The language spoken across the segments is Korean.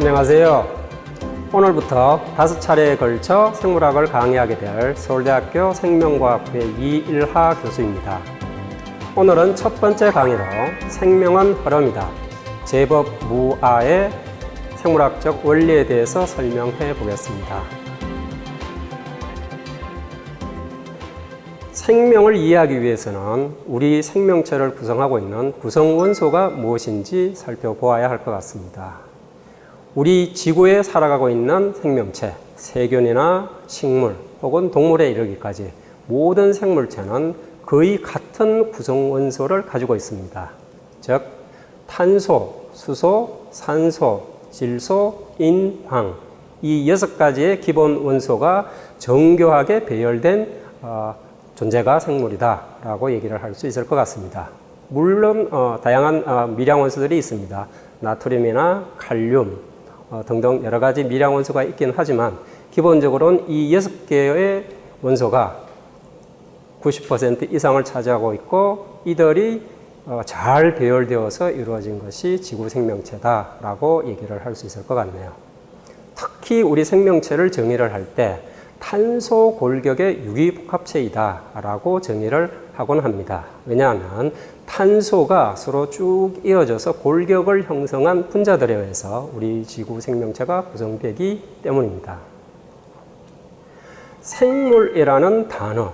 안녕하세요. 오늘부터 5차례에 걸쳐 생물학을 강의하게 될 서울대학교 생명과학부의 이일하 교수입니다. 오늘은 첫 번째 강의로 생명은 흐름이다. 제법 무아의 생물학적 원리에 대해서 설명해 보겠습니다. 생명을 이해하기 위해서는 우리 생명체를 구성하고 있는 구성원소가 무엇인지 살펴보아야 할 것 같습니다. 우리 지구에 살아가고 있는 생명체, 세균이나 식물 혹은 동물에 이르기까지 모든 생물체는 거의 같은 구성원소를 가지고 있습니다. 즉, 탄소, 수소, 산소, 질소, 인, 황, 이 6가지의 기본 원소가 정교하게 배열된 존재가 생물이다 라고 얘기를 할 수 있을 것 같습니다. 물론 다양한 미량 원소들이 있습니다. 나트륨이나 칼륨 등등 여러 가지 미량 원소가 있긴 하지만 기본적으로는 이 6개의 원소가 90% 이상을 차지하고 있고 이들이 잘 배열되어서 이루어진 것이 지구 생명체다 라고 얘기를 할 수 있을 것 같네요. 특히 우리 생명체를 정의를 할 때 탄소 골격의 유기복합체이다 라고 정의를 하곤 합니다. 왜냐하면 탄소가 서로 쭉 이어져서 골격을 형성한 분자들에 의해서 우리 지구 생명체가 구성되기 때문입니다. 생물이라는 단어,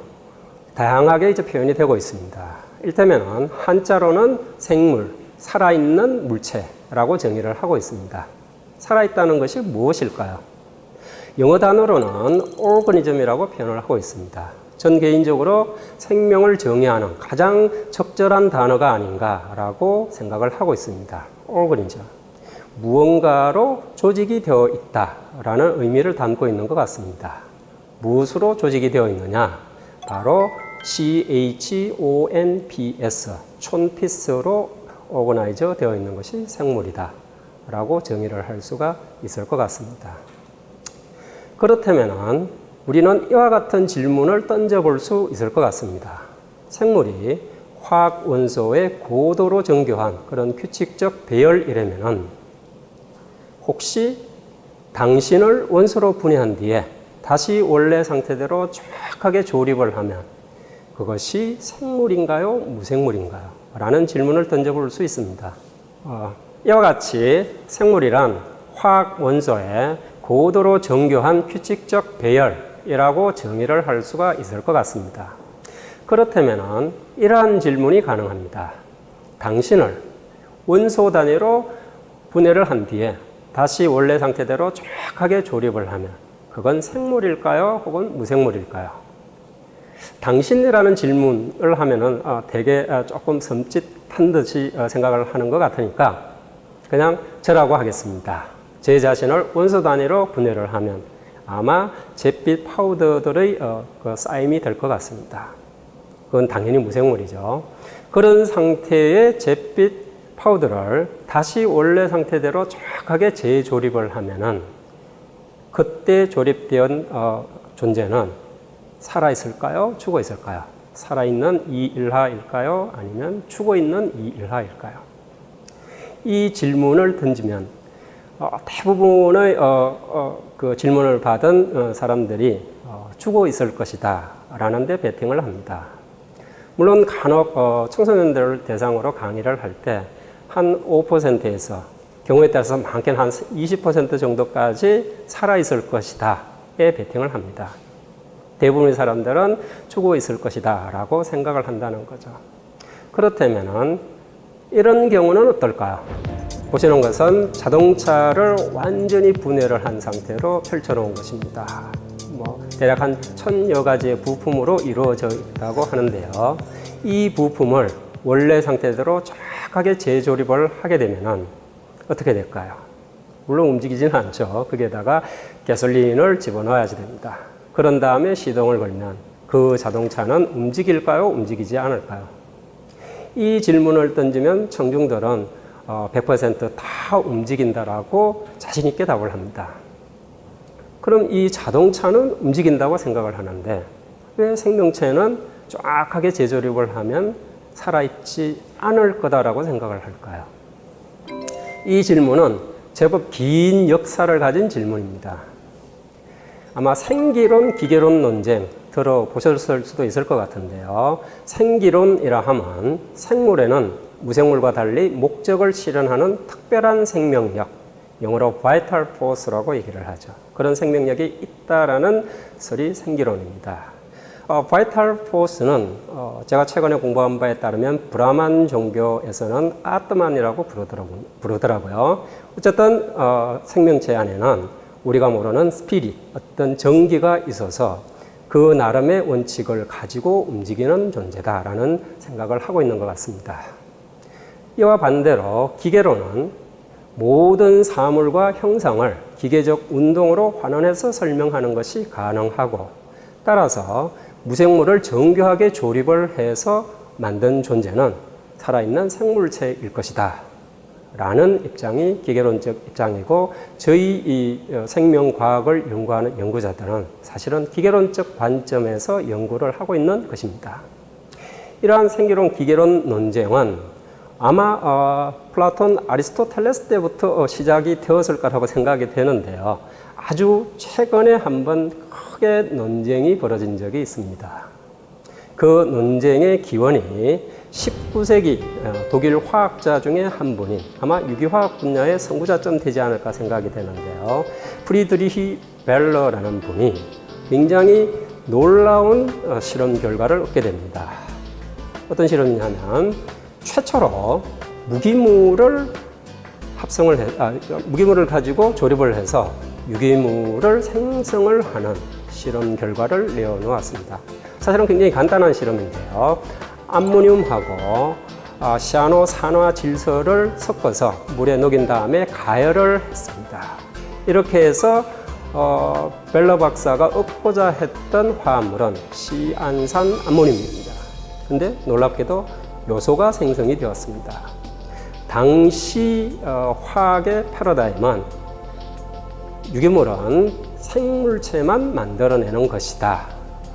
다양하게 표현이 되고 있습니다. 이를테면 한자로는 생물, 살아있는 물체라고 정의를 하고 있습니다. 살아있다는 것이 무엇일까요? 영어 단어로는 organism이라고 표현을 하고 있습니다. 전 개인적으로 생명을 정의하는 가장 적절한 단어가 아닌가라고 생각을 하고 있습니다. organism. 무언가로 조직이 되어 있다라는 의미를 담고 있는 것 같습니다. 무엇으로 조직이 되어 있느냐? 바로 CHONPS, 촌피스로 organize 되어 있는 것이 생물이다 라고 정의를 할 수가 있을 것 같습니다. 그렇다면 우리는 이와 같은 질문을 던져볼 수 있을 것 같습니다. 생물이 화학 원소의 고도로 정교한 그런 규칙적 배열이라면 혹시 당신을 원소로 분해한 뒤에 다시 원래 상태대로 정확하게 조립을 하면 그것이 생물인가요? 무생물인가요? 라는 질문을 던져볼 수 있습니다. 이와 같이 생물이란 화학 원소의 고도로 정교한 규칙적 배열이라고 정의를 할 수가 있을 것 같습니다. 그렇다면 이러한 질문이 가능합니다. 당신을 원소 단위로 분해를 한 뒤에 다시 원래 상태대로 정확하게 조립을 하면 그건 생물일까요? 혹은 무생물일까요? 당신이라는 질문을 하면은 되게 조금 섬찟한 듯이 생각을 하는 것 같으니까 그냥 저라고 하겠습니다. 제 자신을 원소 단위로 분해를 하면 아마 잿빛 파우더들의 쌓임이 될 것 같습니다. 그건 당연히 무생물이죠. 그런 상태의 잿빛 파우더를 다시 원래 상태대로 정확하게 재조립을 하면은 그때 조립된 존재는 살아있을까요? 죽어있을까요? 살아있는 이일하일까요? 아니면 죽어있는 이일하일까요? 이 질문을 던지면 대부분의 그 질문을 받은 사람들이 죽어 있을 것이다 라는 데 베팅을 합니다. 물론 간혹 청소년들을 대상으로 강의를 할 때 한 5%에서 경우에 따라서 많게는 한 20% 정도까지 살아있을 것이다에 베팅을 합니다. 대부분의 사람들은 죽어 있을 것이다 라고 생각을 한다는 거죠. 그렇다면 이런 경우는 어떨까요? 보시는 것은 자동차를 완전히 분해를 한 상태로 펼쳐놓은 것입니다. 대략 한 1000여 가지의 부품으로 이루어져 있다고 하는데요. 이 부품을 원래 상태대로 정확하게 재조립을 하게 되면 어떻게 될까요? 물론 움직이지는 않죠. 거기에다가 가솔린을 집어넣어야지 됩니다. 그런 다음에 시동을 걸면 그 자동차는 움직일까요? 움직이지 않을까요? 이 질문을 던지면 청중들은 100% 움직인다라고 자신 있게 답을 합니다. 그럼 이 자동차는 움직인다고 생각을 하는데 왜 생명체는 정확하게 재조립을 하면 살아있지 않을 거다라고 생각을 할까요? 이 질문은 제법 긴 역사를 가진 질문입니다. 아마 생기론, 기계론 논쟁 들어보셨을 수도 있을 것 같은데요. 생기론이라 하면 생물에는 무생물과 달리 목적을 실현하는 특별한 생명력, 영어로 vital force라고 얘기를 하죠. 그런 생명력이 있다라는 설이 생기론입니다. vital force는 제가 최근에 공부한 바에 따르면 브라만 종교에서는 아트만이라고 부르더라고요. 어쨌든 생명체 안에는 우리가 모르는 스피릿, 어떤 정기가 있어서 그 나름의 원칙을 가지고 움직이는 존재다라는 생각을 하고 있는 것 같습니다. 이와 반대로 기계론은 모든 사물과 형상을 기계적 운동으로 환원해서 설명하는 것이 가능하고, 따라서 무생물을 정교하게 조립을 해서 만든 존재는 살아있는 생물체일 것이다 라는 입장이 기계론적 입장이고, 저희 이 생명과학을 연구하는 연구자들은 사실은 기계론적 관점에서 연구를 하고 있는 것입니다. 이러한 생기론 기계론 논쟁은 아마 플라톤, 아리스토텔레스 때부터 시작이 되었을 거라고 생각이 되는데요. 아주 최근에 한번 크게 논쟁이 벌어진 적이 있습니다. 그 논쟁의 기원이 19세기 독일 화학자 중에 한 분인, 아마 유기화학 분야의 선구자쯤 되지 않을까 생각이 되는데요. 프리드리히 벨러라는 분이 굉장히 놀라운 실험 결과를 얻게 됩니다. 어떤 실험이냐면 최초로 무기물을 무기물을 가지고 조립을 해서 유기물을 생성을 하는 실험 결과를 내어놓았습니다. 사실은 굉장히 간단한 실험인데요. 암모늄하고 시아노산화질소를 섞어서 물에 녹인 다음에 가열을 했습니다. 이렇게 해서 벨러 박사가 얻고자 했던 화합물은 시안산 암모늄입니다. 근데 놀랍게도 요소가 생성이 되었습니다. 당시 화학의 패러다임은 유기물은 생물체만 만들어내는 것이다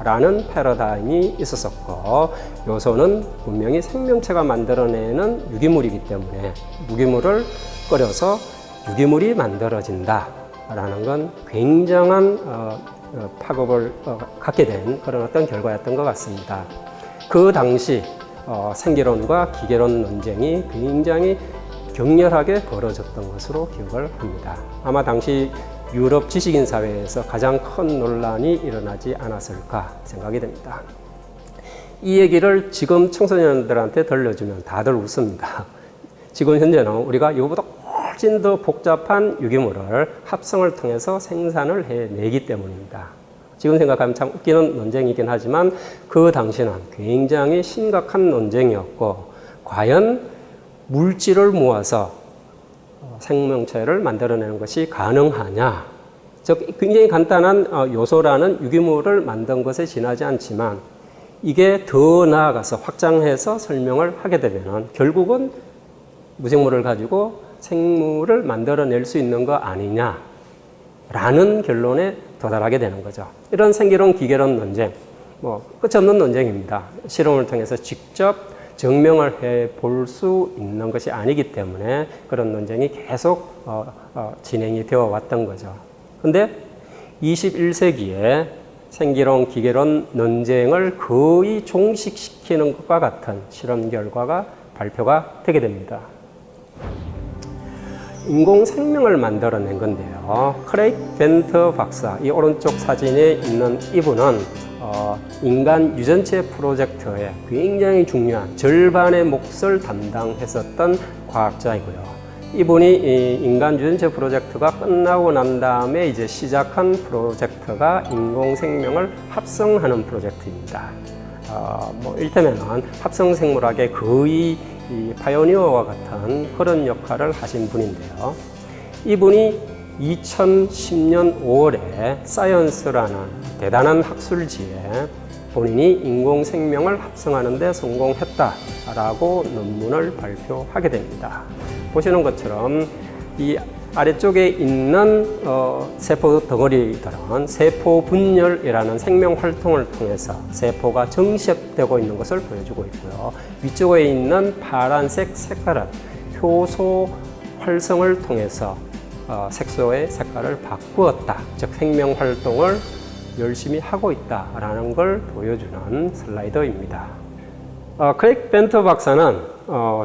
라는 패러다임이 있었었고, 요소는 분명히 생명체가 만들어내는 유기물이기 때문에 무기물을 끓여서 유기물이 만들어진다 라는 건 굉장한 파급을 갖게 된 그런 어떤 결과였던 것 같습니다. 그 당시 생기론과 기계론 논쟁이 굉장히 격렬하게 벌어졌던 것으로 기억을 합니다. 아마 당시 유럽 지식인 사회에서 가장 큰 논란이 일어나지 않았을까 생각이 됩니다. 이 얘기를 지금 청소년들한테 들려주면 다들 웃습니다. 지금 현재는 우리가 이거보다 훨씬 더 복잡한 유기물을 합성을 통해서 생산을 해내기 때문입니다. 지금 생각하면 참 웃기는 논쟁이긴 하지만 그 당시는 굉장히 심각한 논쟁이었고, 과연 물질을 모아서 생명체를 만들어내는 것이 가능하냐, 즉 굉장히 간단한 요소라는 유기물을 만든 것에 지나지 않지만 이게 더 나아가서 확장해서 설명을 하게 되면 결국은 무생물을 가지고 생물을 만들어낼 수 있는 거 아니냐라는 결론에 도달하게 되는 거죠. 이런 생기론, 기계론 논쟁, 끝이 없는 논쟁입니다. 실험을 통해서 직접 증명을 해 볼 수 있는 것이 아니기 때문에 그런 논쟁이 계속 진행이 되어 왔던 거죠. 근데 21세기에 생기론, 기계론 논쟁을 거의 종식시키는 것과 같은 실험 결과가 발표가 되게 됩니다. 인공생명을 만들어낸 건데요. 크레이그 벤터 박사, 이 오른쪽 사진에 있는 이분은 인간 유전체 프로젝트에 굉장히 중요한 절반의 몫을 담당했었던 과학자이고요. 이분이 이 인간 유전체 프로젝트가 끝나고 난 다음에 이제 시작한 프로젝트가 인공생명을 합성하는 프로젝트입니다. 이를테면 합성생물학의 거의 이 파이오니어와 같은 그런 역할을 하신 분인데요. 이분이 2010년 5월에 사이언스라는 대단한 학술지에 본인이 인공생명을 합성하는 데 성공했다라고 논문을 발표하게 됩니다. 보시는 것처럼 이 아래쪽에 있는 세포 덩어리들은 세포 분열이라는 생명 활동을 통해서 세포가 정식되고 있는 것을 보여주고 있고요. 위쪽에 있는 파란색 색깔은 효소 활성을 통해서 색소의 색깔을 바꾸었다. 즉 생명 활동을 열심히 하고 있다라는 걸 보여주는 슬라이드입니다. 크레이그 벤터 박사는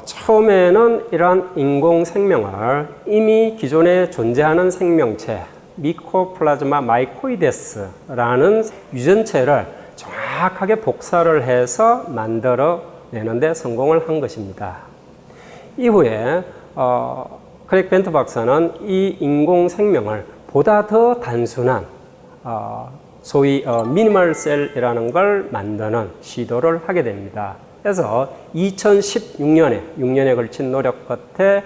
처음에는 이러한 인공 생명을 이미 기존에 존재하는 생명체 미코플라즈마 마이코이데스라는 유전체를 정확하게 복사를 해서 만들어내는데 성공을 한 것입니다. 이후에 크레이그 벤터 박사는 이 인공 생명을 보다 더 단순한 소위 미니멀 셀이라는 걸 만드는 시도를 하게 됩니다. 그래서 2016년에 6년에 걸친 노력 끝에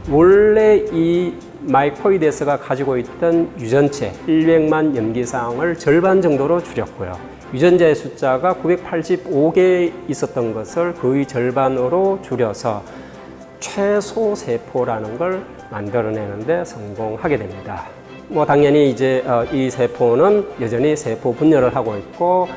원래 이 마이코이데스가 가지고 있던 유전체 100만 염기사항을 절반 정도로 줄였고요. 유전자의 숫자가 985개 있었던 것을 거의 절반으로 줄여서 최소 세포라는 걸 만들어내는데 성공하게 됩니다. 당연히 이제 이 세포는 여전히 세포 분열을 하고 있고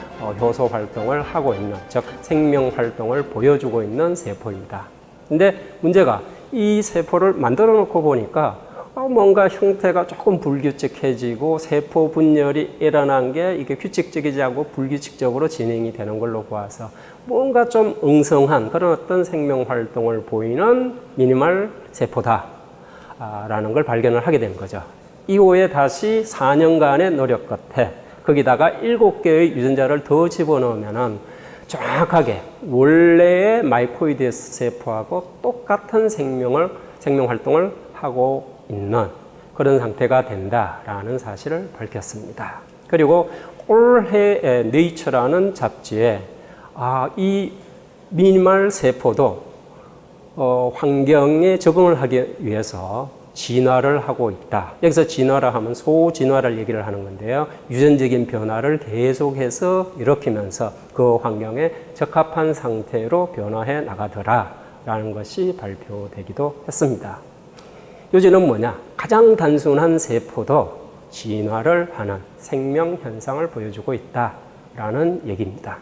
효소 활동을 하고 있는, 즉 생명 활동을 보여주고 있는 세포입니다. 근데 문제가 이 세포를 만들어 놓고 보니까 뭔가 형태가 조금 불규칙해지고 세포 분열이 일어난 게 이게 규칙적이지 않고 불규칙적으로 진행이 되는 걸로 보아서 뭔가 좀 엉성한 그런 어떤 생명 활동을 보이는 미니멀 세포다라는 걸 발견을 하게 된 거죠. 이후에 다시 4년간의 노력 끝에 거기다가 7개의 유전자를 더 집어넣으면은 정확하게 원래의 마이코이데스 세포하고 똑같은 생명 활동을 하고 있는 그런 상태가 된다라는 사실을 밝혔습니다. 그리고 올해 네이처라는 잡지에 이 미니멀 세포도 환경에 적응을 하기 위해서 진화를 하고 있다. 여기서 진화라 하면 소진화를 얘기를 하는 건데요. 유전적인 변화를 계속해서 일으키면서 그 환경에 적합한 상태로 변화해 나가더라라는 것이 발표되기도 했습니다. 요지는 뭐냐? 가장 단순한 세포도 진화를 하는 생명 현상을 보여주고 있다라는 얘기입니다.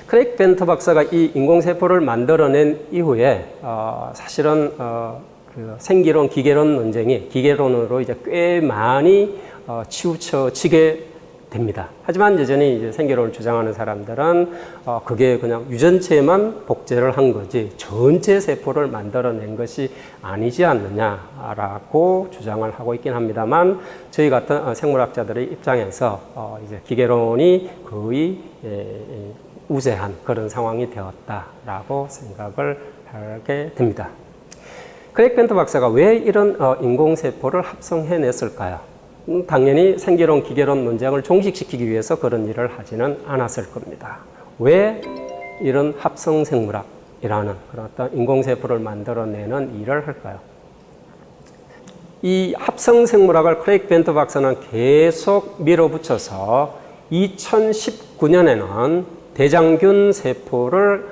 크레이그 벤터 박사가 이 인공세포를 만들어낸 이후에 사실은 그 생기론, 기계론 논쟁이 기계론으로 이제 꽤 많이 치우쳐지게 됩니다. 하지만 여전히 이제 생기론을 주장하는 사람들은 그게 그냥 유전체만 복제를 한 거지 전체 세포를 만들어낸 것이 아니지 않느냐라고 주장을 하고 있긴 합니다만 저희 같은 생물학자들의 입장에서 이제 기계론이 거의 우세한 그런 상황이 되었다라고 생각을 하게 됩니다. 크레이그 벤터 박사가 왜 이런 인공세포를 합성해냈을까요? 당연히 생기론, 기계론 논쟁을 종식시키기 위해서 그런 일을 하지는 않았을 겁니다. 왜 이런 합성생물학이라는 그런 어떤 인공세포를 만들어내는 일을 할까요? 이 합성생물학을 크레이그 벤터 박사는 계속 밀어붙여서 2019년에는 대장균 세포를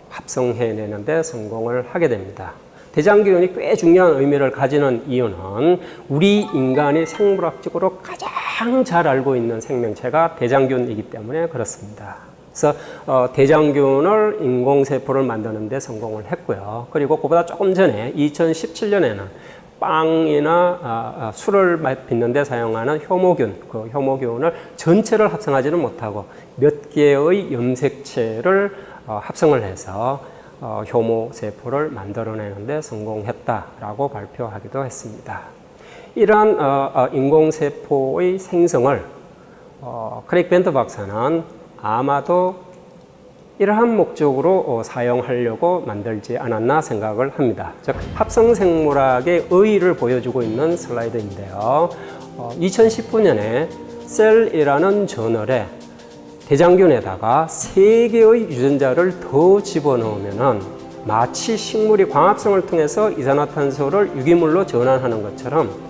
합성해내는데 성공을 하게 됩니다. 대장균이 꽤 중요한 의미를 가지는 이유는 우리 인간이 생물학적으로 가장 잘 알고 있는 생명체가 대장균이기 때문에 그렇습니다. 그래서 대장균을 인공세포를 만드는 데 성공을 했고요. 그리고 그보다 조금 전에 2017년에는 빵이나 술을 빚는 데 사용하는 효모균, 그 효모균을 전체를 합성하지는 못하고 몇 개의 염색체를 합성을 해서 효모세포를 만들어내는데 성공했다라고 발표하기도 했습니다. 이러한 인공세포의 생성을 크레이그 벤터 박사는 아마도 이러한 목적으로 사용하려고 만들지 않았나 생각을 합니다. 즉 합성생물학의 의의를 보여주고 있는 슬라이드인데요. 2019년에 셀이라는 저널에 대장균에다가 3개의 유전자를 더 집어넣으면 마치 식물이 광합성을 통해서 이산화탄소를 유기물로 전환하는 것처럼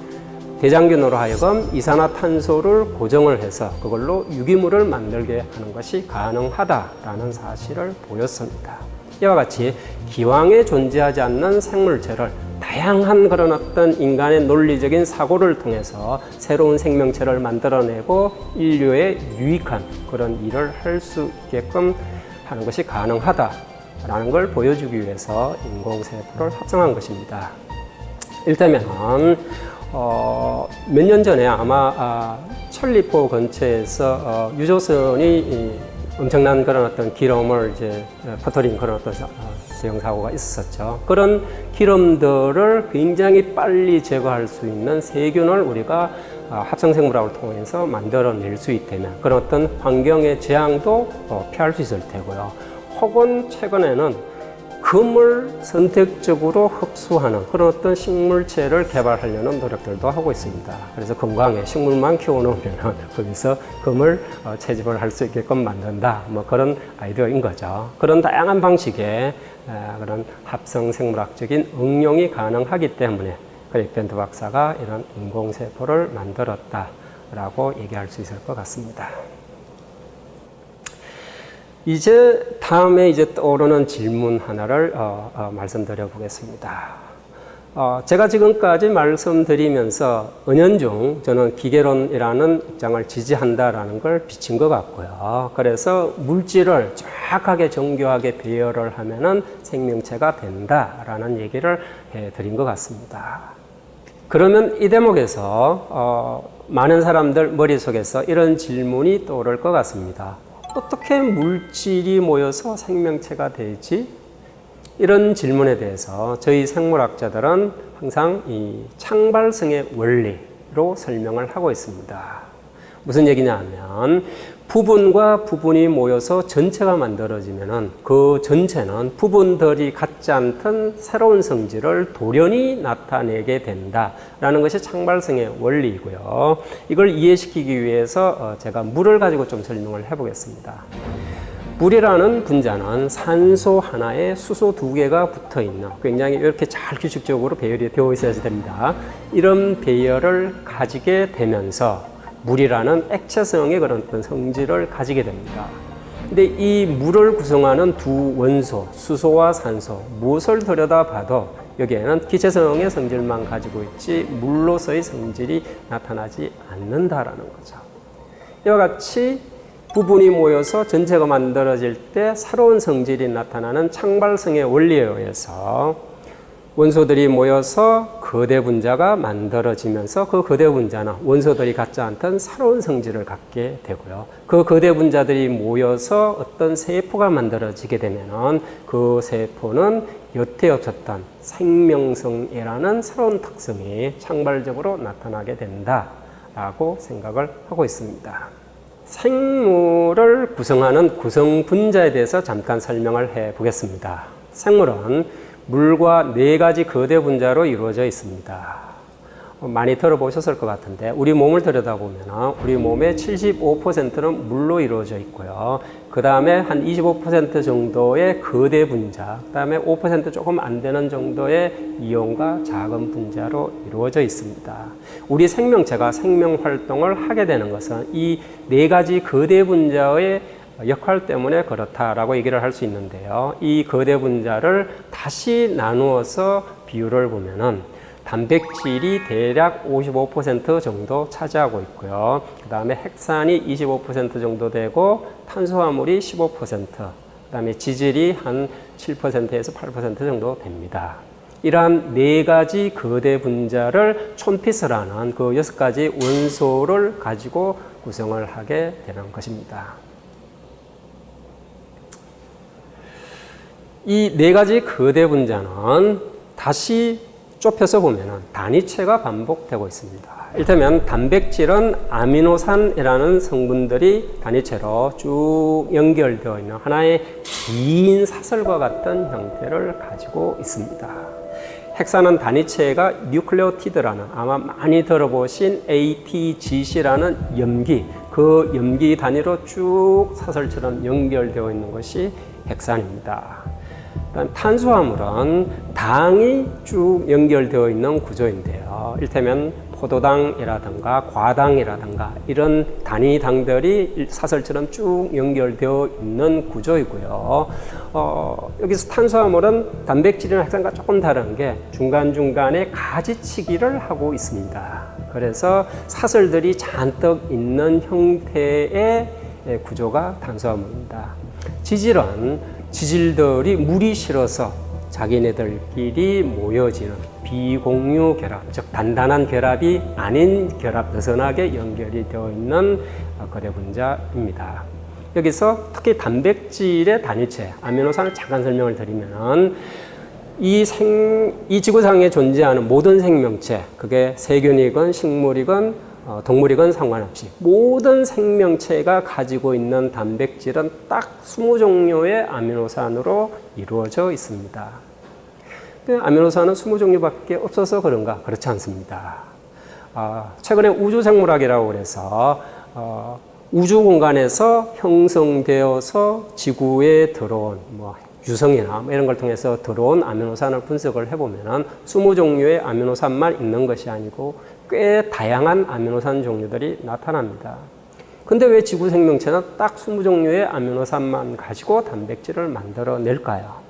대장균으로 하여금 이산화탄소를 고정을 해서 그걸로 유기물을 만들게 하는 것이 가능하다라는 사실을 보였습니다. 이와 같이 기왕에 존재하지 않는 생물체를 다양한 그런 어떤 인간의 논리적인 사고를 통해서 새로운 생명체를 만들어내고 인류에 유익한 그런 일을 할 수 있게끔 하는 것이 가능하다라는 걸 보여주기 위해서 인공세포를 합성한 것입니다. 이를테면 몇 년 전에 아마 천리포 근처에서 유조선이 엄청난 그런 어떤 기름을 이제 퍼뜨린 그런 어떤 대형 사고가 있었죠. 그런 기름들을 굉장히 빨리 제거할 수 있는 세균을 우리가 합성생물학을 통해서 만들어낼 수 있다면 그런 어떤 환경의 재앙도 피할 수 있을 테고요. 혹은 최근에는 금을 선택적으로 흡수하는 그런 어떤 식물체를 개발하려는 노력들도 하고 있습니다. 그래서 건강에 식물만 키워놓으면 거기서 금을 채집을 할 수 있게끔 만든다. 뭐 그런 아이디어인 거죠. 그런 다양한 방식의 그런 합성 생물학적인 응용이 가능하기 때문에 크레이그 벤트 박사가 이런 인공세포를 만들었다라고 얘기할 수 있을 것 같습니다. 이제 다음에 이제 떠오르는 질문 하나를 말씀드려 보겠습니다. 제가 지금까지 말씀드리면서 은연중 저는 기계론이라는 입장을 지지한다라는 걸 비친 것 같고요. 그래서 물질을 정확하게 정교하게 배열을 하면은 생명체가 된다라는 얘기를 해드린 것 같습니다. 그러면 이 대목에서 많은 사람들 머릿속에서 이런 질문이 떠오를 것 같습니다. 어떻게 물질이 모여서 생명체가 되지? 이런 질문에 대해서 저희 생물학자들은 항상 이 창발성의 원리로 설명을 하고 있습니다. 무슨 얘기냐 하면 부분과 부분이 모여서 전체가 만들어지면은 그 전체는 부분들이 갖지 않던 새로운 성질을 돌연히 나타내게 된다라는 것이 창발성의 원리이고요. 이걸 이해시키기 위해서 제가 물을 가지고 좀 설명을 해보겠습니다. 물이라는 분자는 산소 하나에 수소 두 개가 붙어 있는 굉장히 이렇게 잘 규칙적으로 배열이 되어 있어야 됩니다. 이런 배열을 가지게 되면서 물이라는 액체성의 그런 어떤 성질을 가지게 됩니다. 근데 이 물을 구성하는 두 원소, 수소와 산소, 무엇을 들여다봐도 여기에는 기체성의 성질만 가지고 있지 물로서의 성질이 나타나지 않는다라는 거죠. 이와 같이 부분이 모여서 전체가 만들어질 때 새로운 성질이 나타나는 창발성의 원리에 의해서 원소들이 모여서 거대 분자가 만들어지면서 그 거대 분자는 원소들이 갖지 않던 새로운 성질을 갖게 되고요. 그 거대 분자들이 모여서 어떤 세포가 만들어지게 되면은 그 세포는 여태 없었던 생명성이라는 새로운 특성이 창발적으로 나타나게 된다라고 생각을 하고 있습니다. 생물을 구성하는 구성 분자에 대해서 잠깐 설명을 해 보겠습니다. 생물은 물과 네 가지 거대 분자로 이루어져 있습니다. 많이 들어보셨을 것 같은데 우리 몸을 들여다보면 우리 몸의 75%는 물로 이루어져 있고요. 그 다음에 한 25% 정도의 거대 분자, 그 다음에 5% 조금 안 되는 정도의 이온과 작은 분자로 이루어져 있습니다. 우리 생명체가 생명 활동을 하게 되는 것은 이 네 가지 거대 분자의 역할 때문에 그렇다라고 얘기를 할 수 있는데요. 이 거대 분자를 다시 나누어서 비율을 보면은 단백질이 대략 55% 정도 차지하고 있고요. 그 다음에 핵산이 25% 정도 되고 탄수화물이 15%, 그 다음에 지질이 한 7%에서 8% 정도 됩니다. 이러한 네 가지 거대 분자를 촌피스라는 그 6가지 원소를 가지고 구성을 하게 되는 것입니다. 이 네 가지 거대 분자는 다시 좁혀서 보면 단위체가 반복되고 있습니다. 이를테면 단백질은 아미노산이라는 성분들이 단위체로 쭉 연결되어 있는 하나의 긴 사슬과 같은 형태를 가지고 있습니다. 핵산은 단위체가 뉴클레오티드라는 아마 많이 들어보신 ATGC라는 염기, 그 염기 단위로 쭉 사슬처럼 연결되어 있는 것이 핵산입니다. 탄수화물은 당이 쭉 연결되어 있는 구조인데요. 이를테면 포도당이라든가 과당이라든가 이런 단위당들이 사슬처럼 쭉 연결되어 있는 구조이고요. 여기서 탄수화물은 단백질이나 핵산과 조금 다른 게 중간중간에 가지치기를 하고 있습니다. 그래서 사슬들이 잔뜩 있는 형태의 구조가 탄수화물입니다. 지질은 지질들이 물이 실어서 자기네들끼리 모여지는 비공유 결합, 즉 단단한 결합이 아닌 결합, 느슨하게 연결이 되어 있는 거대 분자입니다. 여기서 특히 단백질의 단위체, 아미노산을 잠깐 설명을 드리면은 이 지구상에 존재하는 모든 생명체, 그게 세균이건 식물이건 동물이건 상관없이 모든 생명체가 가지고 있는 단백질은 딱 20종류의 아미노산으로 이루어져 있습니다. 아미노산은 20종류밖에 없어서 그런가? 그렇지 않습니다. 최근에 우주생물학이라고 그래서 우주 공간에서 형성되어서 지구에 들어온 유성이나 이런 걸 통해서 들어온 아미노산을 분석을 해보면 20종류의 아미노산만 있는 것이 아니고 꽤 다양한 아미노산 종류들이 나타납니다. 근데 왜 지구 생명체는 딱 20종류의 아미노산만 가지고 단백질을 만들어낼까요?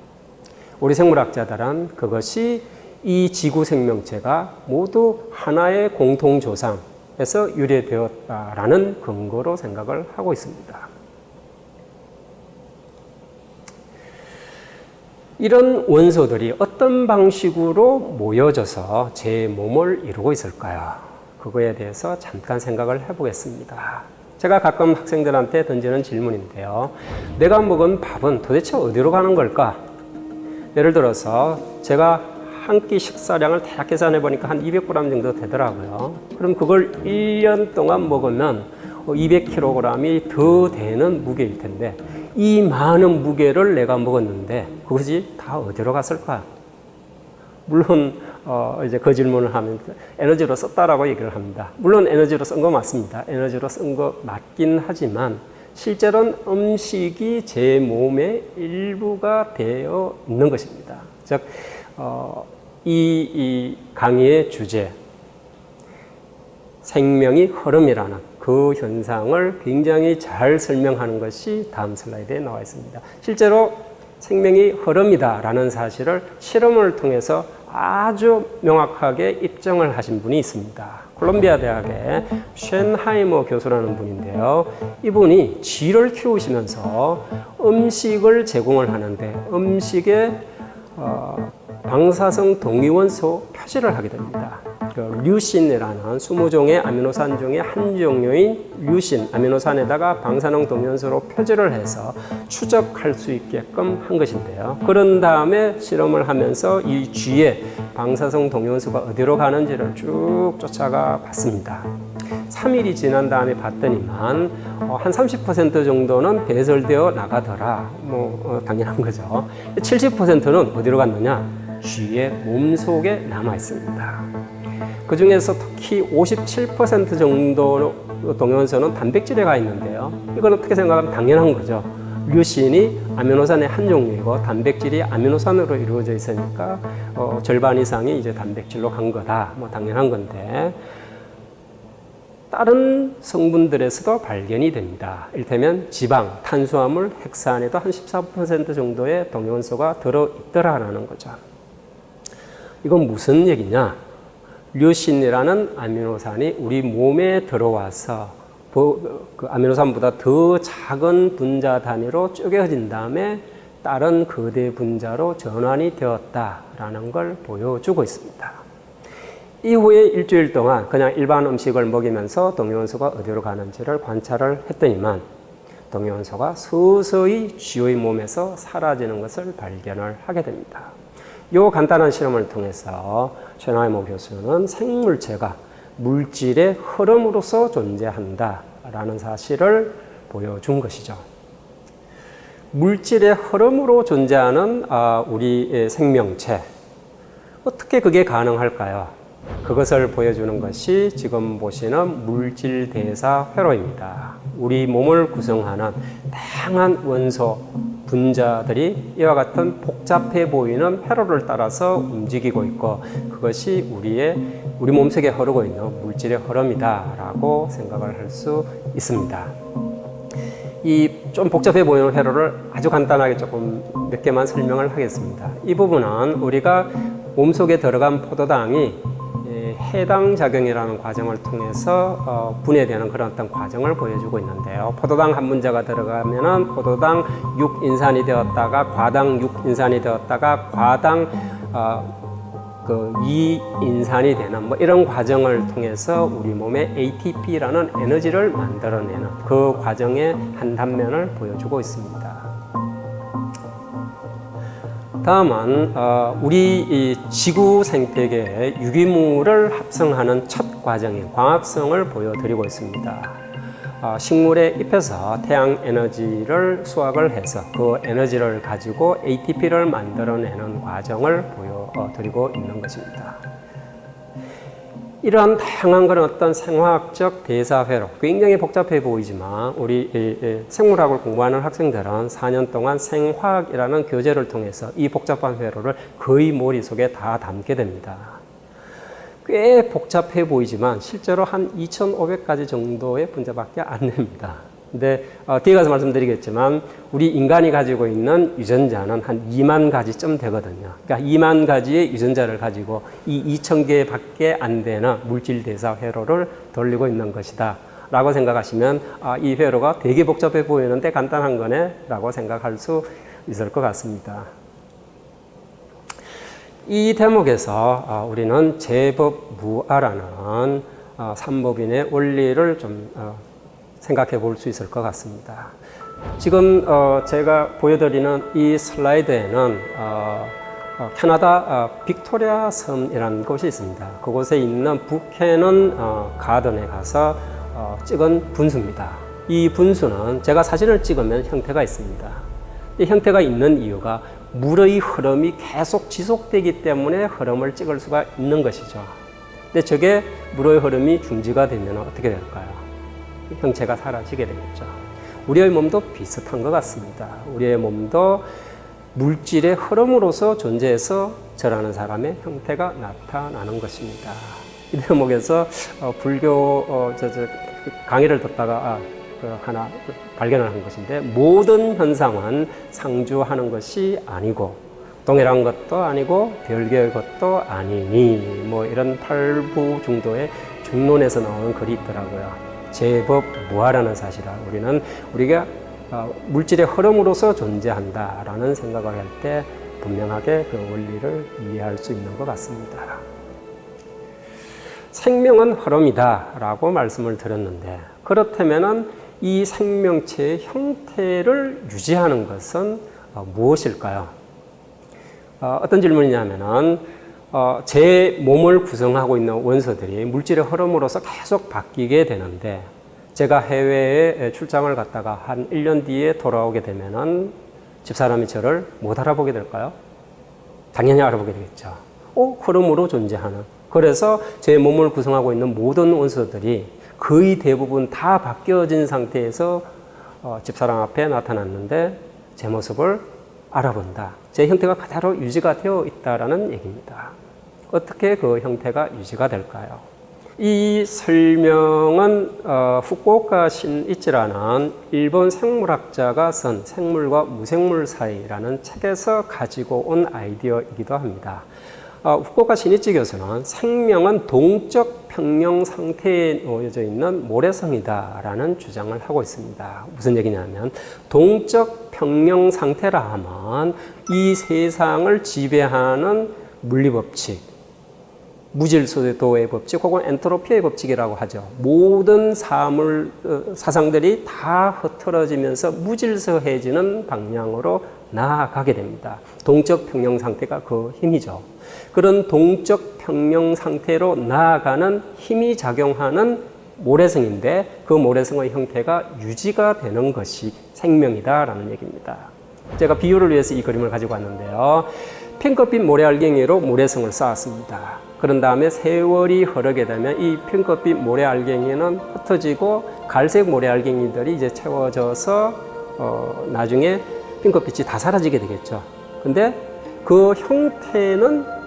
우리 생물학자들은 그것이 이 지구 생명체가 모두 하나의 공통조상에서 유래되었다라는 근거로 생각을 하고 있습니다. 이런 원소들이 어떤 방식으로 모여져서 제 몸을 이루고 있을까요? 그거에 대해서 잠깐 생각을 해보겠습니다. 제가 가끔 학생들한테 던지는 질문인데요. 내가 먹은 밥은 도대체 어디로 가는 걸까? 예를 들어서 제가 한 끼 식사량을 대략 계산해 보니까 한 200g 정도 되더라고요. 그럼 그걸 1년 동안 먹으면 200kg이 더 되는 무게일 텐데 이 많은 무게를 내가 먹었는데 그것이 다 어디로 갔을까? 물론 이제 그 질문을 하면 에너지로 썼다라고 얘기를 합니다. 물론 에너지로 쓴 거 맞습니다. 에너지로 쓴 거 맞긴 하지만 실제로는 음식이 제 몸의 일부가 되어 있는 것입니다. 즉 이 강의의 주제 생명이 흐름이라는 그 현상을 굉장히 잘 설명하는 것이 다음 슬라이드에 나와 있습니다. 실제로 생명이 흐름이다라는 사실을 실험을 통해서 아주 명확하게 입증을 하신 분이 있습니다. 콜롬비아 대학의 쉔하이머 교수라는 분인데요. 이분이 쥐를 키우시면서 음식을 제공을 하는데 음식에 방사성 동위원소 표시를 하게 됩니다. 류신이라는 20종의 아미노산 중에 한 종류인 류신 아미노산에다가 방사능 동위원소로 표시를 해서 추적할 수 있게끔 한 것인데요. 그런 다음에 실험을 하면서 이 쥐의 방사성 동위원소가 어디로 가는지를 쭉 쫓아가 봤습니다. 3일이 지난 다음에 봤더니만 한 30% 정도는 배설되어 나가더라. 당연한 거죠. 70%는 어디로 갔느냐? 쥐의 몸속에 남아 있습니다. 그 중에서 특히 57% 정도 동위원소는 단백질에 가 있는데요. 이건 어떻게 생각하면 당연한 거죠. 류신이 아미노산의 한 종류이고 단백질이 아미노산으로 이루어져 있으니까 절반 이상이 이제 단백질로 간 거다. 당연한 건데 다른 성분들에서도 발견이 됩니다. 이를테면 지방, 탄수화물, 핵산에도 한 14% 정도의 동위원소가 들어있더라라는 거죠. 이건 무슨 얘기냐? 류신이라는 아미노산이 우리 몸에 들어와서 그 아미노산보다 더 작은 분자 단위로 쪼개진 다음에 다른 거대 분자로 전환이 되었다라는 걸 보여주고 있습니다. 이후에 일주일 동안 그냥 일반 음식을 먹이면서 동위원소가 어디로 가는지를 관찰을 했더니만 동위원소가 서서히 쥐의 몸에서 사라지는 것을 발견을 하게 됩니다. 이 간단한 실험을 통해서 쉔하이머 교수는 생물체가 물질의 흐름으로서 존재한다라는 사실을 보여준 것이죠. 물질의 흐름으로 존재하는 우리 생명체, 어떻게 그게 가능할까요? 그것을 보여주는 것이 지금 보시는 물질 대사 회로입니다. 우리 몸을 구성하는 다양한 원소, 분자들이 이와 같은 복잡해 보이는 회로를 따라서 움직이고 있고 그것이 우리 몸속에 흐르고 있는 물질의 흐름이다라고 생각을 할 수 있습니다. 이 좀 복잡해 보이는 회로를 아주 간단하게 조금 몇 개만 설명을 하겠습니다. 이 부분은 우리가 몸속에 들어간 포도당이 해당 작용이라는 과정을 통해서 분해되는 그런 어떤 과정을 보여주고 있는데요. 포도당 한 문제가 들어가면은 포도당 6인산이 되었다가 과당 6인산이 되었다가 과당 2인산이 되는 뭐 이런 과정을 통해서 우리 몸에 ATP라는 에너지를 만들어내는 그 과정의 한 단면을 보여주고 있습니다. 다음은 우리 이 지구 생태계의 유기물을 합성하는 첫 과정인 광합성을 보여드리고 있습니다. 식물의 잎에서 태양 에너지를 수확을 해서 그 에너지를 가지고 ATP를 만들어내는 과정을 보여드리고 있는 것입니다. 이러한 다양한 그런 어떤 생화학적 대사회로 굉장히 복잡해 보이지만 우리 생물학을 공부하는 학생들은 4년 동안 생화학이라는 교재를 통해서 이 복잡한 회로를 거의 머릿속에 다 담게 됩니다. 꽤 복잡해 보이지만 실제로 한 2,500가지 정도의 분자밖에 안 됩니다. 근데 뒤에 가서 말씀드리겠지만 우리 인간이 가지고 있는 유전자는 한 2만 가지쯤 되거든요. 그러니까 2만 가지의 유전자를 가지고 이 2,000개밖에 안 되는 물질 대사 회로를 돌리고 있는 것이다 라고 생각하시면 이 회로가 되게 복잡해 보이는데 간단한 거네 라고 생각할 수 있을 것 같습니다. 이 대목에서 우리는 제법무아라는 삼법인의 원리를 좀 생각해 볼 수 있을 것 같습니다. 지금 제가 보여드리는 이 슬라이드에는 캐나다 빅토리아 섬이라는 곳이 있습니다. 그곳에 있는 부캐넌 가든에 가서 찍은 분수입니다. 이 분수는 제가 사진을 찍으면 형태가 있습니다. 이 형태가 있는 이유가 물의 흐름이 계속 지속되기 때문에 흐름을 찍을 수가 있는 것이죠. 근데 저게 물의 흐름이 중지가 되면 어떻게 될까요? 형체가 사라지게 되겠죠. 우리의 몸도 비슷한 것 같습니다. 우리의 몸도 물질의 흐름으로서 존재해서 저라는 사람의 형태가 나타나는 것입니다. 이 대목에서 불교 강의를 듣다가 하나 발견을 한 것인데 모든 현상은 상주하는 것이 아니고 동일한 것도 아니고 별개의 것도 아니니 뭐 이런 팔부중도의 중론에서 나오는 글이 있더라고요. 제법무아라는 사실을 우리가 물질의 흐름으로서 존재한다라는 생각을 할 때 분명하게 그 원리를 이해할 수 있는 것 같습니다. 생명은 흐름이다라고 말씀을 드렸는데 그렇다면은 이 생명체의 형태를 유지하는 것은 무엇일까요? 어떤 질문이냐면은 제 몸을 구성하고 있는 원소들이 물질의 흐름으로서 계속 바뀌게 되는데 제가 해외에 출장을 갔다가 한 1년 뒤에 돌아오게 되면은 집사람이 저를 못 알아보게 될까요? 당연히 알아보게 되겠죠. 흐름으로 존재하는. 그래서 제 몸을 구성하고 있는 모든 원소들이 거의 대부분 다 바뀌어진 상태에서 집사람 앞에 나타났는데 제 모습을 알아본다. 제 형태가 그대로 유지가 되어 있다라는 얘기입니다. 어떻게 그 형태가 유지가 될까요? 이 설명은 후쿠오카 신이치라는 일본 생물학자가 쓴 생물과 무생물 사이라는 책에서 가지고 온 아이디어이기도 합니다. 후쿠오카 신이치 교수는 생명은 동적 평형 상태에 놓여져 있는 모래성이다라는 주장을 하고 있습니다. 무슨 얘기냐면 동적 평형 상태라 하면 이 세상을 지배하는 물리법칙, 무질서도의 법칙 혹은 엔트로피의 법칙이라고 하죠. 모든 사상들이 다 흐트러지면서 무질서해지는 방향으로 나아가게 됩니다. 동적 평형 상태가 그 힘이죠. 그런 동적 평형 상태로 나아가는 힘이 작용하는 모래성인데 그 모래성의 형태가 유지가 되는 것이 생명이다라는 얘기입니다. 제가 비유를 위해서 이 그림을 가지고 왔는데요. 핑크빛 모래알갱이로 모래성을 쌓았습니다. 그런 다음에 세월이 흐르게 되면 이 핑크빛 모래알갱이는 흩어지고 갈색 모래알갱이들이 이제 채워져서 나중에 핑크빛이 다 사라지게 되겠죠. 근데 그 형태는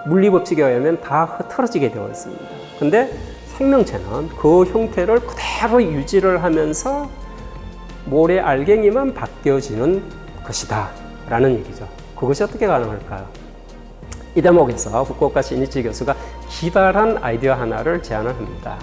물리법칙에 의하면 다 흐트러지게 되어 있습니다. 근데 생명체는 그 형태를 그대로 유지를 하면서 모래알갱이만 바뀌어지는 것이다 라는 얘기죠. 그것이 어떻게 가능할까요? 이 대목에서 후쿠오카 신이치 교수가 기발한 아이디어 하나를 제안을 합니다.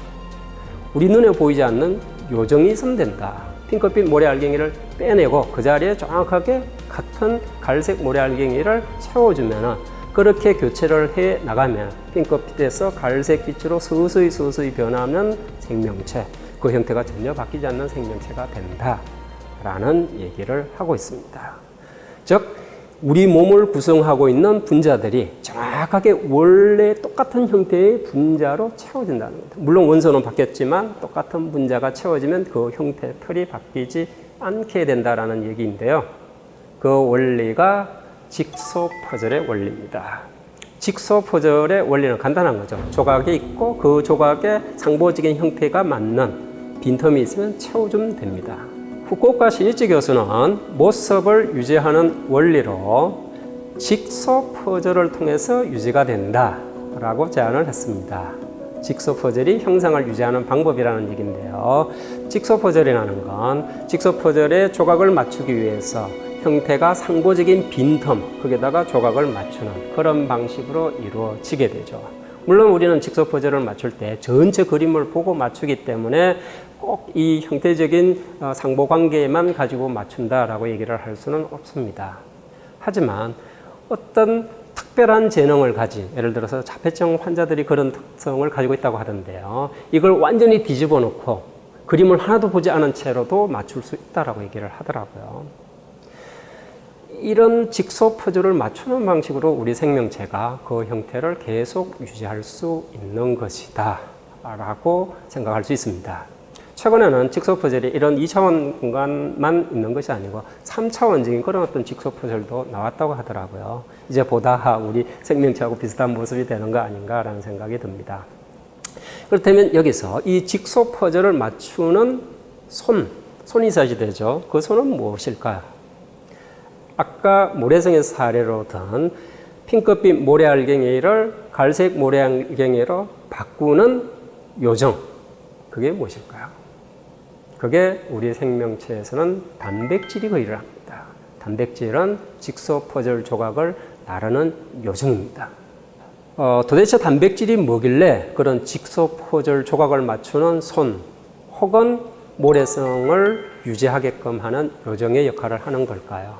우리 눈에 보이지 않는 요정이 있으면 된다. 핑크빛 모래알갱이를 빼내고 그 자리에 정확하게 같은 갈색 모래알갱이를 채워주면 그렇게 교체를 해 나가면 핑크빛에서 갈색빛으로 서서히 변하는 생명체, 그 형태가 전혀 바뀌지 않는 생명체가 된다라는 얘기를 하고 있습니다. 즉 우리 몸을 구성하고 있는 분자들이 정확하게 원래 똑같은 형태의 분자로 채워진다는 겁니다. 물론 원소는 바뀌었지만 똑같은 분자가 채워지면 그 형태 틀이 바뀌지 않게 된다는 얘기인데요. 그 원리가 직소 퍼즐의 원리입니다. 직소 퍼즐의 원리는 간단한 거죠. 조각이 있고 그 조각에 상보적인 형태가 맞는 빈틈이 있으면 채워주면 됩니다. 후쿠오카 시니치 교수는 모습을 유지하는 원리로 직소 퍼즐을 통해서 유지가 된다라고 제안을 했습니다. 직소 퍼즐이 형상을 유지하는 방법이라는 얘기인데요. 직소 퍼즐이라는 건 직소 퍼즐의 조각을 맞추기 위해서 형태가 상보적인 빈틈, 거기다가 조각을 맞추는 그런 방식으로 이루어지게 되죠. 물론 우리는 직소 퍼즐을 맞출 때 전체 그림을 보고 맞추기 때문에 꼭 이 형태적인 상보관계만 가지고 맞춘다라고 얘기를 할 수는 없습니다. 하지만 어떤 특별한 재능을 가진, 예를 들어서 자폐증 환자들이 그런 특성을 가지고 있다고 하던데요. 이걸 완전히 뒤집어 놓고 그림을 하나도 보지 않은 채로도 맞출 수 있다라고 얘기를 하더라고요. 이런 직소 퍼즐을 맞추는 방식으로 우리 생명체가 그 형태를 계속 유지할 수 있는 것이다 라고 생각할 수 있습니다. 최근에는 직소 퍼즐이 이런 2차원 공간만 있는 것이 아니고 3차원적인 그런 어떤 직소 퍼즐도 나왔다고 하더라고요. 이제 보다 우리 생명체하고 비슷한 모습이 되는 거 아닌가라는 생각이 듭니다. 그렇다면 여기서 이 직소 퍼즐을 맞추는 손이 있어야 되죠. 그 손은 무엇일까요? 아까 모래성에서 사례로 든 핑크빛 모래알갱이를 갈색 모래알갱이로 바꾸는 요정, 그게 무엇일까요? 그게 우리 생명체에서는 단백질이 그 일을 합니다. 단백질은 직소 퍼즐 조각을 나르는 요정입니다. 도대체 단백질이 뭐길래 그런 직소 퍼즐 조각을 맞추는 손 혹은 모래성을 유지하게끔 하는 요정의 역할을 하는 걸까요?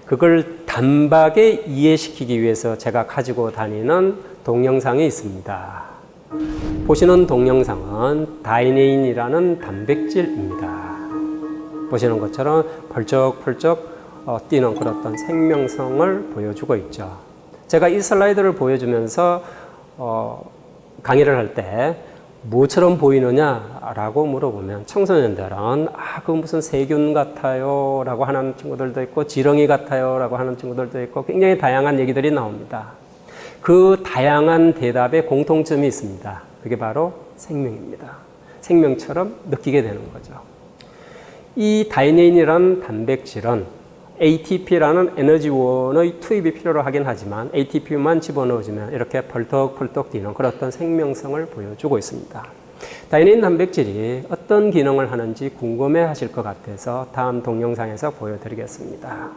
그걸 단박에 이해시키기 위해서 제가 가지고 다니는 동영상이 있습니다. 보시는 동영상은 다이네인이라는 단백질입니다. 보시는 것처럼 펄쩍펄쩍 뛰는 그런 어떤 생명성을 보여주고 있죠. 제가 이 슬라이드를 보여주면서 강의를 할 때 뭐처럼 보이느냐라고 물어보면 청소년들은 그 무슨 세균 같아요 라고 하는 친구들도 있고 지렁이 같아요 라고 하는 친구들도 있고 굉장히 다양한 얘기들이 나옵니다. 그 다양한 대답에 공통점이 있습니다. 그게 바로 생명입니다. 생명처럼 느끼게 되는 거죠. 이 다이네인이라는 단백질은 ATP라는 에너지원의 투입이 필요로 하긴 하지만 ATP만 집어넣어주면 이렇게 펄떡펄떡 뛰는 그런 어떤 생명성을 보여주고 있습니다. 다이네인 단백질이 어떤 기능을 하는지 궁금해 하실 것 같아서 다음 동영상에서 보여드리겠습니다.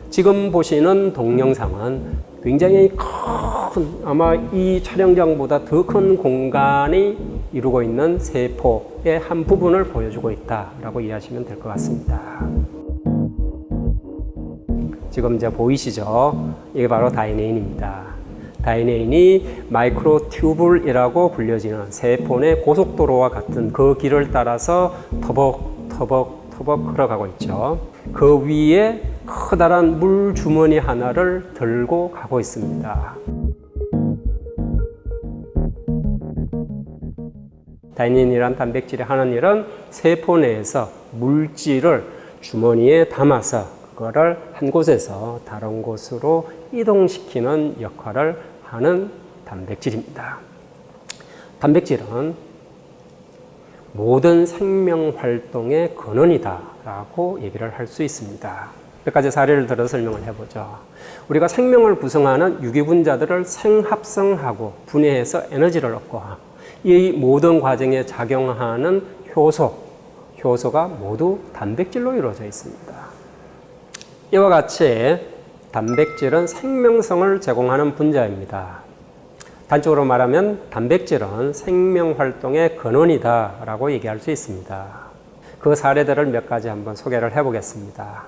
지금 보시는 동영상은 굉장히 큰, 아마 이 촬영장보다 더 큰 공간이 이루고 있는 세포의 한 부분을 보여주고 있다라고 이해하시면 될 것 같습니다. 지금 이제 보이시죠? 이게 바로 다이네인입니다. 다이네인이 마이크로튜블이라고 불려지는 세포 내 고속도로와 같은 그 길을 따라서 터벅터벅 흘러가고 있죠. 그 위에 커다란 물 주머니 하나를 들고 가고 있습니다. 다이네인이란 단백질이 하는 일은 세포 내에서 물질을 주머니에 담아서 그거를 한 곳에서 다른 곳으로 이동시키는 역할을 하는 단백질입니다. 단백질은 모든 생명 활동의 근원이다라고 얘기를 할 수 있습니다. 몇 가지 사례를 들어 설명을 해보죠. 우리가 생명을 구성하는 유기분자들을 생합성하고 분해해서 에너지를 얻고 이 모든 과정에 작용하는 효소가 모두 단백질로 이루어져 있습니다. 이와 같이 단백질은 생명성을 제공하는 분자입니다. 단적으로 말하면 단백질은 생명활동의 근원이다라고 얘기할 수 있습니다. 그 사례들을 몇 가지 한번 소개를 해보겠습니다.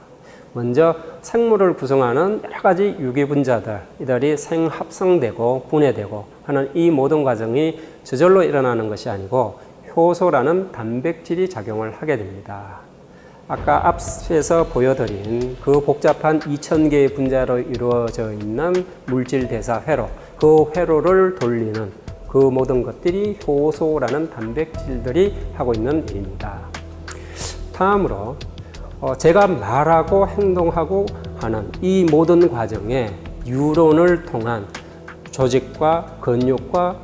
먼저 생물을 구성하는 여러 가지 유기분자들, 이들이 생합성되고 분해되고 하는 이 모든 과정이 저절로 일어나는 것이 아니고 효소라는 단백질이 작용을 하게 됩니다. 아까 앞에서 보여드린 그 복잡한 2000개의 분자로 이루어져 있는 물질 대사 회로, 그 회로를 돌리는 그 모든 것들이 효소라는 단백질들이 하고 있는 일입니다. 다음으로 제가 말하고 행동하고 하는 이 모든 과정에 뉴런을 통한 조직과 근육과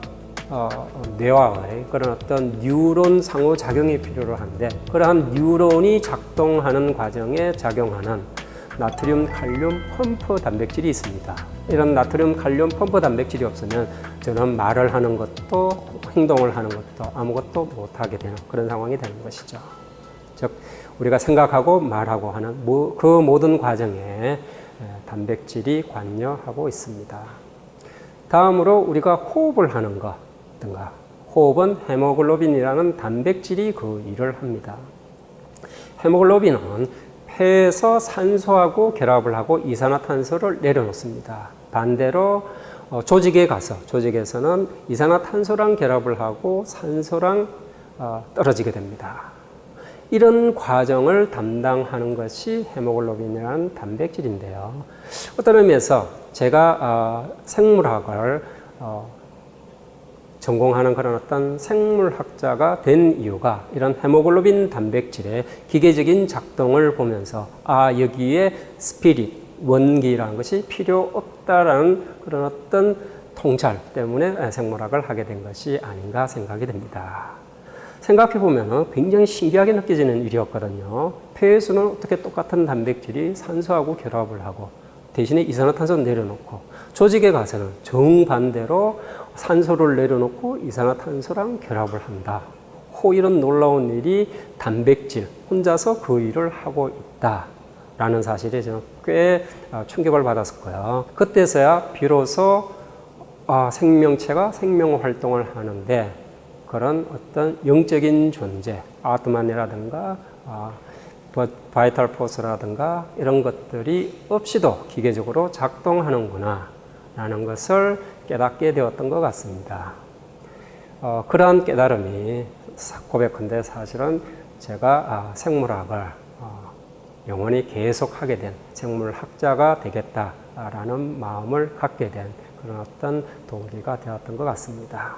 뇌와의 그런 어떤 뉴런 상호작용이 필요로 한데, 그러한 뉴런이 작동하는 과정에 작용하는 나트륨 칼륨 펌프 단백질이 있습니다. 이런 나트륨 칼륨 펌프 단백질이 없으면 저는 말을 하는 것도 행동을 하는 것도 아무것도 못하게 되는 그런 상황이 되는 것이죠. 즉 우리가 생각하고 말하고 하는 그 모든 과정에 단백질이 관여하고 있습니다. 다음으로 우리가 호흡을 하는 것 등가, 호흡은 헤모글로빈이라는 단백질이 그 일을 합니다. 헤모글로빈은 폐에서 산소하고 결합을 하고 이산화탄소를 내려놓습니다. 반대로 조직에 가서 조직에서는 이산화탄소랑 결합을 하고 산소랑 떨어지게 됩니다. 이런 과정을 담당하는 것이 헤모글로빈이라는 단백질인데요. 어떤 의미에서 제가 생물학을 전공하는 그런 어떤 생물학자가 된 이유가 이런 헤모글로빈 단백질의 기계적인 작동을 보면서 여기에 스피릿, 원기라는 것이 필요 없다라는 그런 어떤 통찰 때문에 생물학을 하게 된 것이 아닌가 생각이 됩니다. 생각해 보면 굉장히 신기하게 느껴지는 일이었거든요. 폐에서는 어떻게 똑같은 단백질이 산소하고 결합을 하고 대신에 이산화탄소를 내려놓고, 조직에 가서는 정반대로 산소를 내려놓고 이산화탄소랑 결합을 한다. 이런 놀라운 일이 단백질 혼자서 그 일을 하고 있다라는 사실에 저는 꽤 충격을 받았었고요. 그때서야 비로소 생명체가 생명활동을 하는데 그런 어떤 영적인 존재, 아트만이라든가 바이탈 포스라든가 이런 것들이 없이도 기계적으로 작동하는구나 라는 것을 깨닫게 되었던 것 같습니다. 그러한 깨달음이 고백한데 사실은 제가 생물학을 영원히 계속하게 된 생물학자가 되겠다라는 마음을 갖게 된 그런 어떤 동기가 되었던 것 같습니다.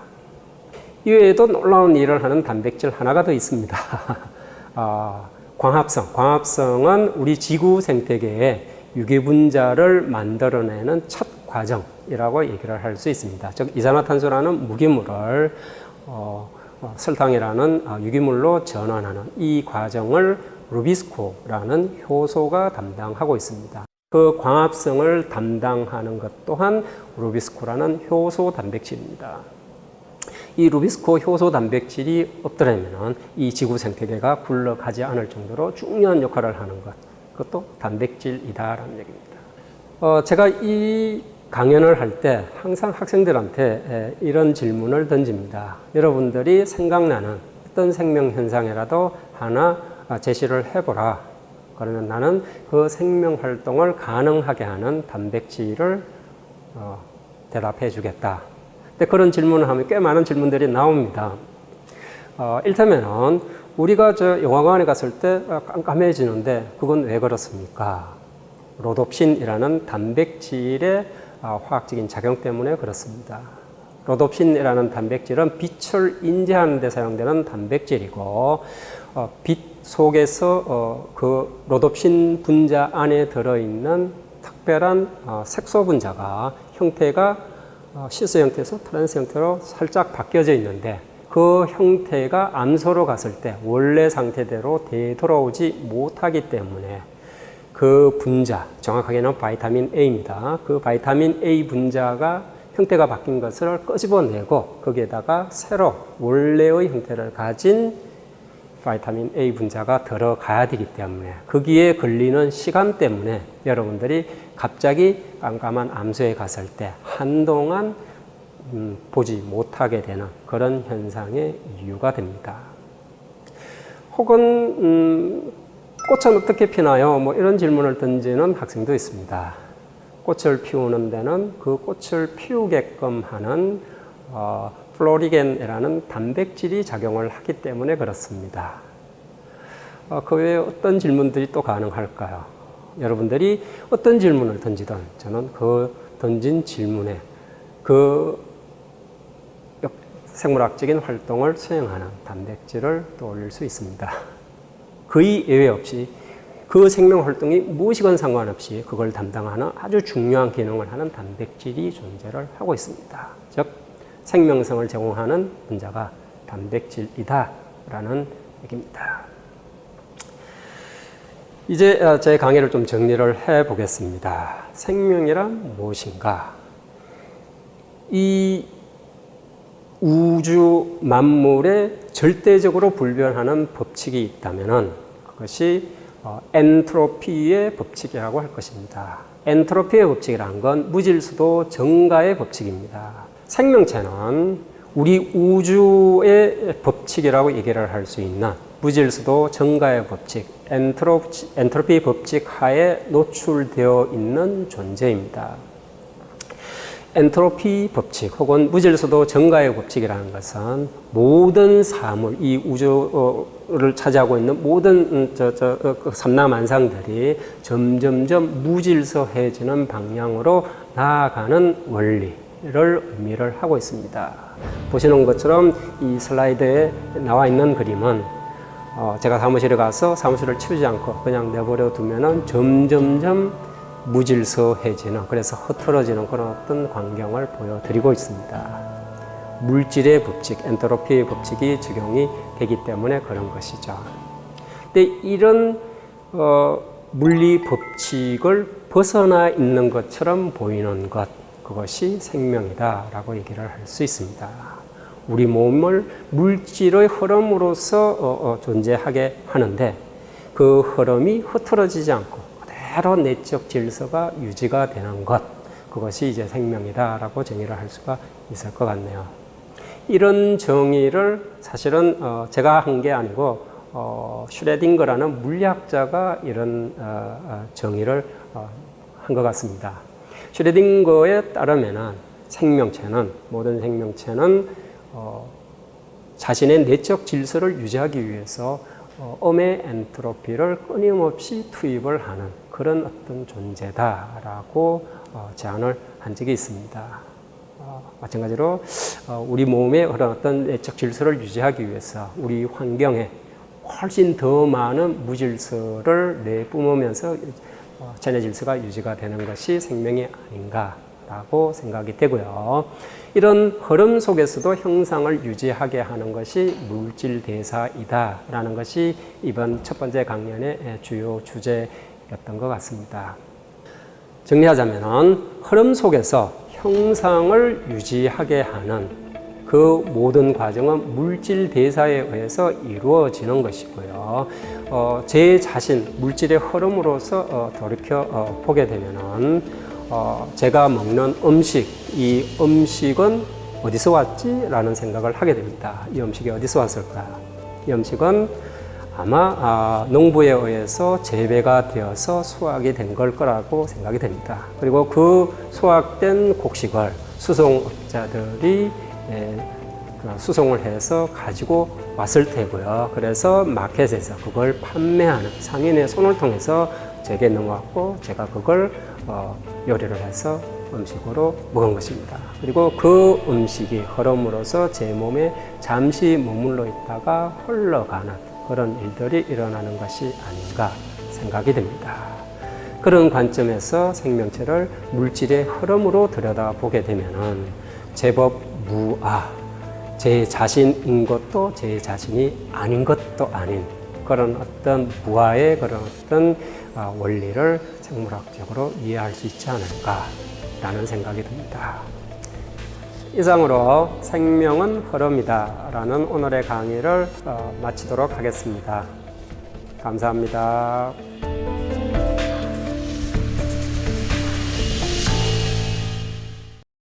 이외에도 놀라운 일을 하는 단백질 하나가 더 있습니다. 광합성. 광합성은 우리 지구 생태계에 유기분자를 만들어내는 첫 과정이라고 얘기를 할 수 있습니다. 즉 이산화탄소라는 무기물을 설탕이라는 유기물로 전환하는 이 과정을 루비스코라는 효소가 담당하고 있습니다. 그 광합성을 담당하는 것 또한 루비스코라는 효소 단백질입니다. 이 루비스코 효소 단백질이 없더라면 이 지구 생태계가 굴러가지 않을 정도로 중요한 역할을 하는 것, 그것도 단백질이다라는 얘기입니다. 제가 이 강연을 할 때 항상 학생들한테 이런 질문을 던집니다. 여러분들이 생각나는 어떤 생명 현상이라도 하나 제시를 해보라. 그러면 나는 그 생명 활동을 가능하게 하는 단백질을 대답해 주겠다. 근데 그런 질문을 하면 꽤 많은 질문들이 나옵니다. 일테면은 우리가 영화관에 갔을 때 깜깜해지는데 그건 왜 그렇습니까? 로놉신이라는 단백질의 화학적인 작용 때문에 그렇습니다. 로놉신이라는 단백질은 빛을 인지하는 데 사용되는 단백질이고, 빛 속에서 그 로놉신 분자 안에 들어있는 특별한 색소 분자가 형태가 시스 형태에서 트랜스 형태로 살짝 바뀌어져 있는데, 그 형태가 암소로 갔을 때 원래 상태대로 되돌아오지 못하기 때문에 그 분자, 정확하게는 바이타민 A입니다. 그 바이타민 A 분자가 형태가 바뀐 것을 끄집어내고 거기에다가 새로 원래의 형태를 가진 바이타민 A 분자가 들어가야 되기 때문에 거기에 걸리는 시간 때문에 여러분들이 갑자기 깜깜한 암소에 갔을 때 한동안 보지 못하게 되는 그런 현상의 이유가 됩니다. 혹은 꽃은 어떻게 피나요? 뭐 이런 질문을 던지는 학생도 있습니다. 꽃을 피우는 데는 그 꽃을 피우게끔 하는 플로리겐이라는 단백질이 작용을 하기 때문에 그렇습니다. 그 외에 어떤 질문들이 또 가능할까요? 여러분들이 어떤 질문을 던지든 저는 그 던진 질문에 그 생물학적인 활동을 수행하는 단백질을 떠올릴 수 있습니다. 거의 예외 없이 그 생명 활동이 무엇이건 상관없이 그걸 담당하는 아주 중요한 기능을 하는 단백질이 존재를 하고 있습니다. 즉 생명성을 제공하는 분자가 단백질이다라는 얘기입니다. 이제 제 강의를 좀 정리를 해보겠습니다. 생명이란 무엇인가? 이 우주 만물에 절대적으로 불변하는 법칙이 있다면 그것이 엔트로피의 법칙이라고 할 것입니다. 엔트로피의 법칙이라는 건 무질서도 증가의 법칙입니다. 생명체는 우리 우주의 법칙이라고 얘기를 할 수 있는 무질서도 증가의 법칙, 엔트로피 법칙 하에 노출되어 있는 존재입니다. 엔트로피 법칙 혹은 무질서도 증가의 법칙이라는 것은 모든 사물, 이 우주를 차지하고 있는 모든 삼라만상들이 점점점 무질서해지는 방향으로 나아가는 원리를 의미를 하고 있습니다. 보시는 것처럼 이 슬라이드에 나와 있는 그림은 제가 사무실에 가서 사무실을 치우지 않고 그냥 내버려 두면은 점점점 무질서해지는, 그래서 흐트러지는 그런 어떤 광경을 보여드리고 있습니다. 물질의 법칙, 엔트로피의 법칙이 적용이 되기 때문에 그런 것이죠. 근데 이런 물리 법칙을 벗어나 있는 것처럼 보이는 것, 그것이 생명이다라고 얘기를 할 수 있습니다. 우리 몸을 물질의 흐름으로서 존재하게 하는데 그 흐름이 흐트러지지 않고 그대로 내적 질서가 유지가 되는 것, 그것이 이제 생명이다라고 정의를 할 수가 있을 것 같네요. 이런 정의를 사실은 제가 한 게 아니고 슈레딩거라는 물리학자가 이런 정의를 한 것 같습니다. 슈레딩거에 따르면은 생명체는, 모든 생명체는 자신의 내적 질서를 유지하기 위해서 음의 엔트로피를 끊임없이 투입을 하는 그런 어떤 존재다라고 제안을 한 적이 있습니다. 마찬가지로 우리 몸의 그런 어떤 내적 질서를 유지하기 위해서 우리 환경에 훨씬 더 많은 무질서를 내뿜으면서 체내 질서가 유지가 되는 것이 생명이 아닌가라고 생각이 되고요. 이런 흐름 속에서도 형상을 유지하게 하는 것이 물질 대사이다라는 것이 이번 첫 번째 강연의 주요 주제였던 것 같습니다. 정리하자면 흐름 속에서 형상을 유지하게 하는 그 모든 과정은 물질 대사에 의해서 이루어지는 것이고요. 제 자신, 물질의 흐름으로서 돌이켜 보게 되면은 제가 먹는 음식, 이 음식은 어디서 왔지? 라는 생각을 하게 됩니다. 이 음식이 어디서 왔을까? 이 음식은 아마 농부에 의해서 재배가 되어서 수확이 된 걸 거라고 생각이 됩니다. 그리고 그 수확된 곡식을 수송업자들이 수송을 해서 가지고 왔을 테고요. 그래서 마켓에서 그걸 판매하는 상인의 손을 통해서 제게 넘어왔고 제가 그걸 요리를 해서 음식으로 먹은 것입니다. 그리고 그 음식이 흐름으로서 제 몸에 잠시 머물러 있다가 흘러가는 그런 일들이 일어나는 것이 아닌가 생각이 됩니다. 그런 관점에서 생명체를 물질의 흐름으로 들여다보게 되면은 제법 무아, 제 자신인 것도 제 자신이 아닌 것도 아닌 그런 어떤 무아의 그런 어떤 원리를 생물학적으로 이해할 수 있지 않을까라는 생각이 듭니다. 이상으로 생명은 흐름이다 라는 오늘의 강의를 마치도록 하겠습니다. 감사합니다.